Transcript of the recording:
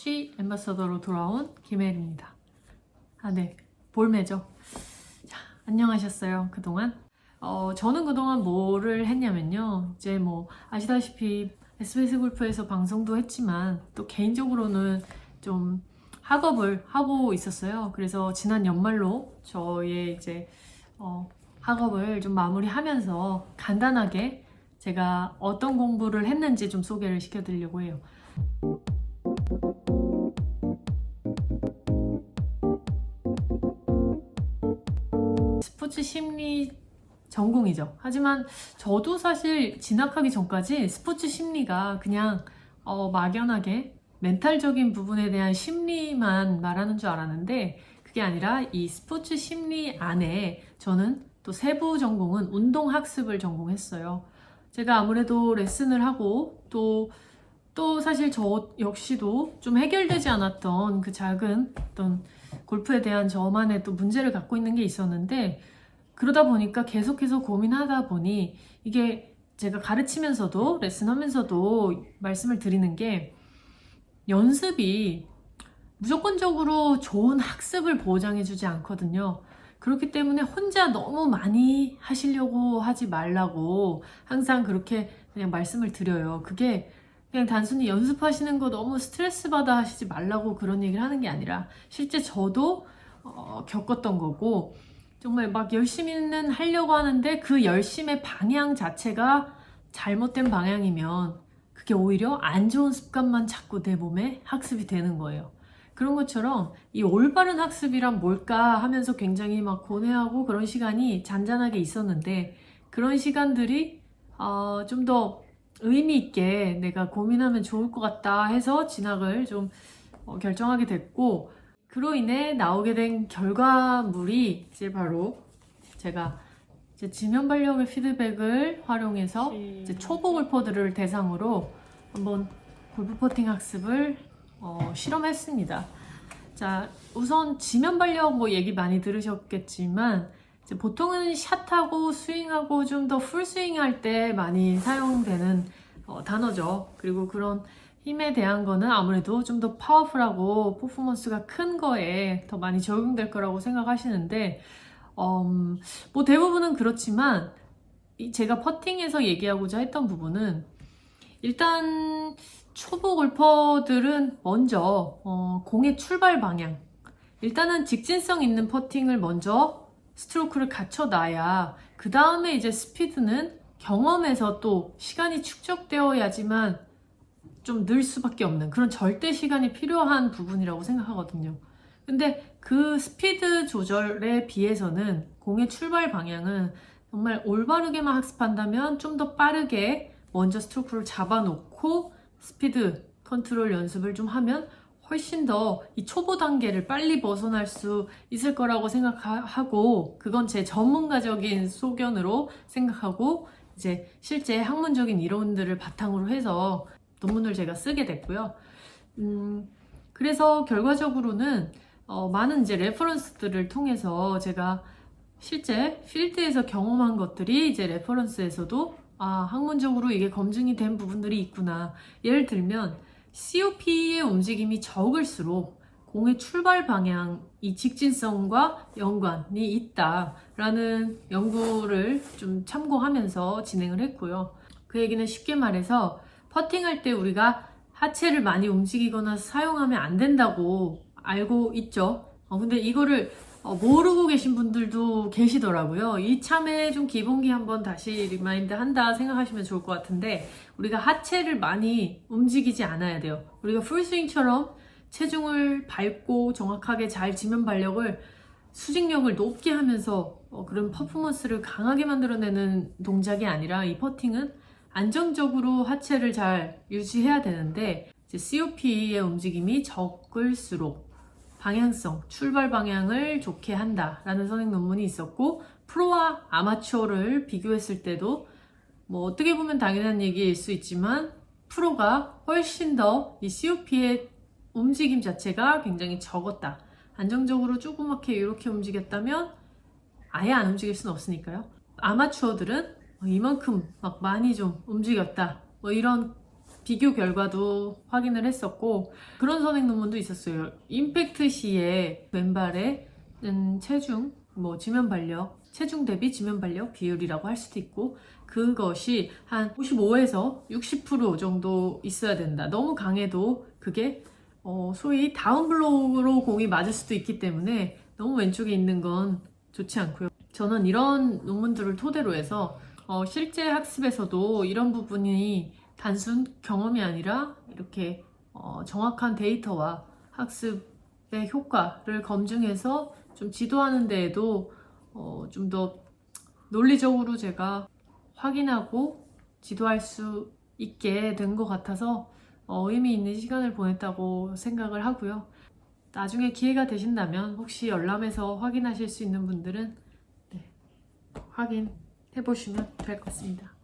스포츠 앰버서더로 돌아온 김혜리입니다. 네, 볼매죠. 자, 안녕하셨어요, 그동안? 저는 그동안 뭐를 했냐면요. 이제 뭐 아시다시피 SBS 골프에서 방송도 했지만 또 개인적으로는 좀 학업을 하고 있었어요. 그래서 지난 연말로 저의 이제 학업을 좀 마무리하면서 간단하게 제가 어떤 공부를 했는지 좀 소개를 시켜드리려고 해요. 스포츠 심리 전공이죠. 하지만 저도 사실 진학하기 전까지 스포츠 심리가 그냥 막연하게 멘탈적인 부분에 대한 심리만 말하는 줄 알았는데 그게 아니라 이 스포츠 심리 안에 저는 또 세부 전공은 운동학습을 전공했어요. 제가 아무래도 레슨을 하고 또 사실 저 역시도 좀 해결되지 않았던 그 작은 어떤 골프에 대한 저만의 또 문제를 갖고 있는 게 있었는데 그러다 보니까 계속해서 고민하다 보니 이게 제가 가르치면서도 레슨하면서도 말씀을 드리는 게 연습이 무조건적으로 좋은 학습을 보장해주지 않거든요. 그렇기 때문에 혼자 너무 많이 하시려고 하지 말라고 항상 그렇게 그냥 말씀을 드려요. 그게 그냥 단순히 연습하시는 거 너무 스트레스 받아 하시지 말라고 그런 얘기를 하는 게 아니라 실제 저도 겪었던 거고 정말 막 열심히는 하려고 하는데 그 열심의 방향 자체가 잘못된 방향이면 그게 오히려 안 좋은 습관만 자꾸 내 몸에 학습이 되는 거예요. 그런 것처럼 이 올바른 학습이란 뭘까 하면서 굉장히 막 고뇌하고 그런 시간이 잔잔하게 있었는데 그런 시간들이 좀 더 의미 있게 내가 고민하면 좋을 것 같다 해서 진학을 좀 결정하게 됐고 그로 인해 나오게 된 결과물이 이제 바로 제가 이제 지면 발력의 피드백을 활용해서 이제 초보 골퍼들을 대상으로 한번 골프 퍼팅 학습을 실험했습니다. 자, 우선 지면 발력 뭐 얘기 많이 들으셨겠지만 이제 보통은 샷하고 스윙하고 좀 더 풀스윙 할 때 많이 사용되는 단어죠. 그리고 그런 힘에 대한 거는 아무래도 좀 더 파워풀하고 퍼포먼스가 큰 거에 더 많이 적용될 거라고 생각하시는데 뭐 대부분은 그렇지만 제가 퍼팅에서 얘기하고자 했던 부분은 일단 초보 골퍼들은 먼저 공의 출발 방향 일단은 직진성 있는 퍼팅을 먼저 스트로크를 갖춰놔야 그 다음에 이제 스피드는 경험에서 또 시간이 축적되어야지만 좀 늘 수밖에 없는 그런 절대 시간이 필요한 부분이라고 생각하거든요. 근데 그 스피드 조절에 비해서는 공의 출발 방향은 정말 올바르게만 학습한다면 좀 더 빠르게 먼저 스트로크를 잡아놓고 스피드 컨트롤 연습을 좀 하면 훨씬 더 이 초보 단계를 빨리 벗어날 수 있을 거라고 생각하고 그건 제 전문가적인 소견으로 생각하고 이제 실제 학문적인 이론들을 바탕으로 해서 논문을 제가 쓰게 됐고요. 그래서 결과적으로는 많은 이제 레퍼런스들을 통해서 제가 실제 필드에서 경험한 것들이 이제 레퍼런스에서도 학문적으로 이게 검증이 된 부분들이 있구나. 예를 들면 COP의 움직임이 적을수록 공의 출발 방향, 이 직진성과 연관이 있다라는 연구를 좀 참고하면서 진행을 했고요. 그 얘기는 쉽게 말해서 퍼팅할 때 우리가 하체를 많이 움직이거나 사용하면 안 된다고 알고 있죠. 근데 이거를 모르고 계신 분들도 계시더라고요. 이참에 좀 기본기 한번 다시 리마인드 한다 생각하시면 좋을 것 같은데 우리가 하체를 많이 움직이지 않아야 돼요. 우리가 풀스윙처럼 체중을 밟고 정확하게 잘 지면 발력을 수직력을 높게 하면서 그런 퍼포먼스를 강하게 만들어내는 동작이 아니라 이 퍼팅은 안정적으로 하체를 잘 유지해야 되는데 이제 COP의 움직임이 적을수록 방향성, 출발 방향을 좋게 한다라는 선행 논문이 있었고 프로와 아마추어를 비교했을 때도 뭐 어떻게 보면 당연한 얘기일 수 있지만 프로가 훨씬 더 이 COP의 움직임 자체가 굉장히 적었다. 안정적으로 조그맣게 이렇게 움직였다면 아예 안 움직일 수는 없으니까요. 아마추어들은 이만큼 막 많이 좀 움직였다. 뭐 이런 비교 결과도 확인을 했었고 그런 선행 논문도 있었어요. 임팩트 시에 맨발의 체중, 지면 발력, 체중 대비 지면 발력 비율이라고 할 수도 있고 그것이 한 55에서 60% 정도 있어야 된다. 너무 강해도 그게 소위 다운블로우로 공이 맞을 수도 있기 때문에 너무 왼쪽에 있는 건 좋지 않고요. 저는 이런 논문들을 토대로 해서 실제 학습에서도 이런 부분이 단순 경험이 아니라 이렇게 정확한 데이터와 학습의 효과를 검증해서 좀 지도하는 데에도 좀 더 논리적으로 제가 확인하고 지도할 수 있게 된 것 같아서 의미 있는 시간을 보냈다고 생각을 하고요. 나중에 기회가 되신다면 혹시 열람해서 확인하실 수 있는 분들은 확인해 보시면 될 것 같습니다.